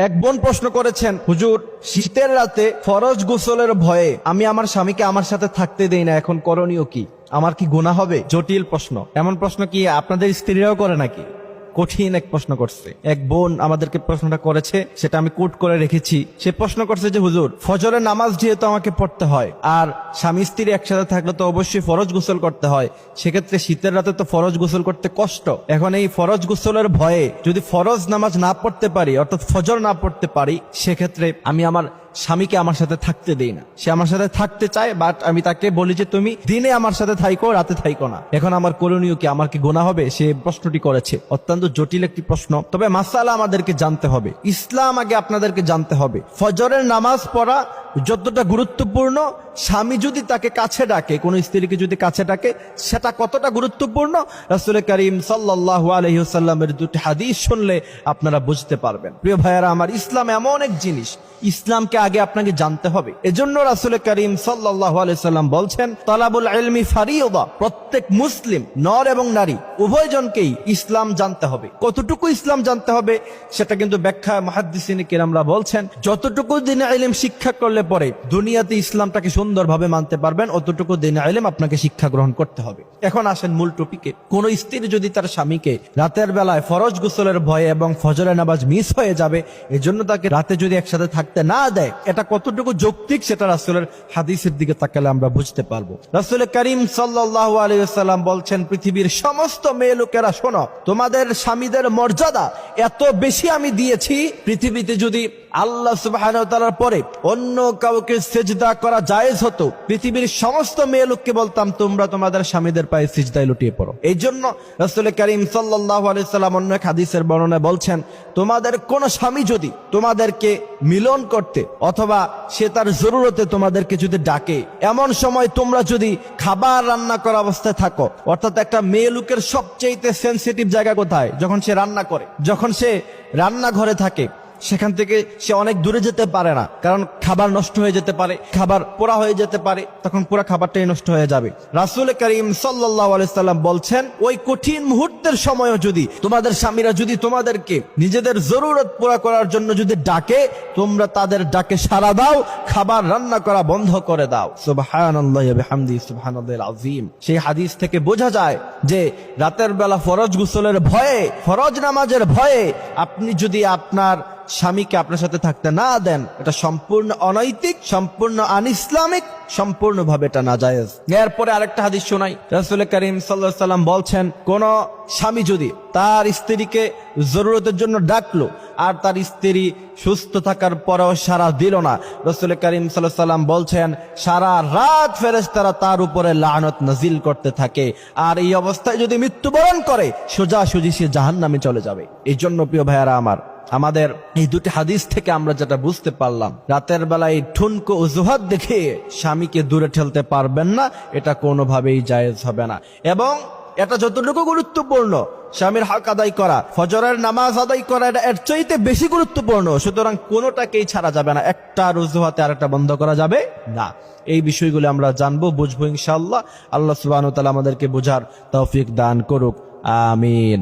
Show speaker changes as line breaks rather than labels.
এক বোন প্রশ্ন করেছেন, হুজুর শীতের রাতে ফরজ গোসলের ভয়ে আমি আমার স্বামীকে আমার সাথে থাকতে দেই না, এখন করণীয় কি? আমার কি গুনাহ হবে? জটিল প্রশ্ন। এমন প্রশ্ন কি আপনাদের স্ত্রীরাও করে নাকি? কঠিন এক প্রশ্ন করছে এক বোন, আমাদেরকে প্রশ্নটা করেছে, সেটা আমি কোট করে রেখেছি। সে প্রশ্ন করছে যে হুজুর, ফজরের নামাজ যেহেতু আমাকে পড়তে হয় আর স্বামী স্ত্রী একসাথে থাকলে তো অবশ্যই ফরজ গোসল করতে হয়, সেক্ষেত্রে শীতের রাতে তো ফরজ গোসল করতে কষ্ট। এখন এই ফরজ গোসলের ভয়ে যদি ফরজ নামাজ না পড়তে পারি, অর্থাৎ ফজর না পড়তে পারি, সেক্ষেত্রে আমি আমার স্বামীকে আমার সাথে থাকতে দেই না। সে আমার সাথে থাকতে চায়, বাট আমি তাকে বলি যে তুমি দিনে আমার সাথে থাইকো, রাতে থাইকো না। এখন আমার করণীয় কি? আমার কি গুনাহ হবে? সে প্রশ্নটি করেছে। অত্যন্ত জটিল একটি প্রশ্ন, তবে মাসালা আমাদেরকে জানতে হবে। ইসলাম আগে আপনাদেরকে জানতে হবে। ফজরের নামাজ পড়া যতটা গুরুত্বপূর্ণ, স্বামী যদি তাকে কাছে ডাকে, কোন স্ত্রীকে যদি কাছে ডাকে, সেটা কতটা গুরুত্বপূর্ণ রাসূল করিম সাল্লাল্লাহু আলাইহি ওয়াসাল্লামের দুটি হাদিস শুনলে আপনারা বুঝতে পারবেন। প্রিয় ভাইয়েরা আমার, ইসলাম এমন এক জিনিস, ইসলামকে আগে আপনাকে জানতে হবে। এজন্য রাসূল করিম সাল্লাল্লাহু আলাইহি ওয়াসাল্লাম বলছেন, তালাবুল ইলমি ফারিয়্যিদা, প্রত্যেক মুসলিম নর এবং নারী উভয়জনকেই ইসলাম জানতে হবে। কতটুকু ইসলাম জানতে হবে সেটা কিন্তু ব্যাখ্যা মুহাদ্দিসিন কিরামরা বলছেন, যতটুকু দ্বীনে ইলম শিক্ষা করলে পরে দুনিয়াতে ইসলামটাকে সুন্দরভাবে মানতে পারবেন, অতটুকু দ্বীনে ইলম আপনাকে শিক্ষা গ্রহণ করতে হবে। এখন আসেন মূল টপিকে। কোন স্ত্রী যদি তার স্বামীকে রাতের বেলায় ফরজ গোসলের ভয়ে এবং ফজরের নামাজ মিস হয়ে যাবে এজন্য তাকে রাতে যদি একসাথে থাকতে না দেয়, এটা কতটুকু যৌক্তিক সেটা রাসূলের হাদিসের দিকে তাকালে আমরা বুঝতে পারবো। রাসূল করিম সাল্লাল্লাহু আলাইহি ওয়াসাল্লাম বলছেন, পৃথিবীর সমস্ত মেয়ে লোকেরা শোনো, তোমাদের স্বামীদের মর্যাদা এত বেশি আমি দিয়েছি, পৃথিবীতে যদি আল্লাহ সুবহানাহু ওয়া তাআলার পরে অন্য কাউকে সিজদা করা জায়েজ হতো, পৃথিবীর সমস্ত মেয়ে লোককে বলতাম তোমরা তোমাদের স্বামীদের পায়ে সিজদায় লুটিয়ে পড়ো। এই জন্য রাসূল করিম সাল্লাল্লাহু আলাইহি ওয়াসাল্লাম অন্য এক হাদিসের বর্ণনায় বলছেন, তোমাদের কোন স্বামী যদি তোমাদেরকে মিলন করতে অথবা সে তার জরুরতে তোমাদেরকে যদি ডাকে, এমন সময় তোমরা যদি খাবার রান্না করা অবস্থায় থাকো, অর্থাৎ একটা মেয়ে লোকের সবচেয়ে সেনসিটিভ জায়গা কোথায়? যখন সে রান্না করে, যখন সে রান্নাঘরে থাকে, সেখান থেকে সে অনেক দূরে যেতে পারে না, কারণ খাবার নষ্ট হয়ে যেতে পারে, খাবার পোড়া হয়ে যেতে পারে, তখন পুরো খাবারটাই নষ্ট হয়ে যাবে। রাসূল করিম সাল্লাল্লাহু আলাইহি সাল্লাম বলছেন, ওই কঠিন মুহূর্তের সময়ও যদি তোমাদের স্বামীরা যদি তোমাদেরকে নিজেদের জরুরত পুরা করার জন্য যদি ডাকে, তোমরা তাদের ডাকে সাড়া দাও, খাবার রান্না করা বন্ধ করে দাও। সুবহানাল্লাহি ওয়া বিহামদিহি সুবহানাল্লাহিল আযীম। সেই হাদিস থেকে বোঝা যায় যে রাতের বেলা ফরজ গোসলের ভয়ে, ফরজ নামাজের ভয়ে আপনি যদি আপনার স্বামীকে আপনার সাথে থাকতে না দেন, এটা সম্পূর্ণ অনৈতিক, সম্পূর্ণ আনইসলামিক, সম্পূর্ণভাবে এটা নাজায়েজ। এরপরে আরেকটা হাদিস শোনাই। রাসূল করিম সাল্লাল্লাহু আলাইহি সাল্লাম বলছেন, কোন স্বামী যদি তার স্ত্রীকে জরুরতের জন্য ডাকলো আর তার স্ত্রী সুস্থ থাকার পরেও সাড়া দিল না, রাসূল করিম সাল্লাল্লাহু আলাইহি সাল্লাম বলছেন সারা রাত ফেরেশতারা তার উপরে লানত নাজিল করতে থাকে, আর এই অবস্থায় যদি মৃত্যুবরণ করে সোজাসুজি সে জাহান্নামে চলে যাবে। এই জন্য প্রিয় ভাইয়ারা আমার, আমাদের এই দুটি হাদিস থেকে আমরা যেটা বুঝতে পারলাম, রাতের বেলায় ঠুনকো অজুহাত দেখে স্বামীকে দূরে ঠেলতে পারবেন না, এটা কোনোভাবেই জায়েজ হবে না। এবং এটা যতটুকু গুরুত্বপূর্ণ স্বামীর হক আদায় করা, ফজরের নামাজ আদায় করা, এটা এর চাইতে বেশি গুরুত্বপূর্ণ। সুতরাং কোনোটাকেই ছাড়া যাবে না, একটা অজুহাতে আরেকটা বন্ধ করা যাবে না। এই বিষয়গুলো আমরা জানবো, বুঝবো ইনশাআল্লাহ। আল্লাহ সুবহানাহু ওয়া তাআলা আমাদেরকে বোঝার তৌফিক দান করুক, আমিন।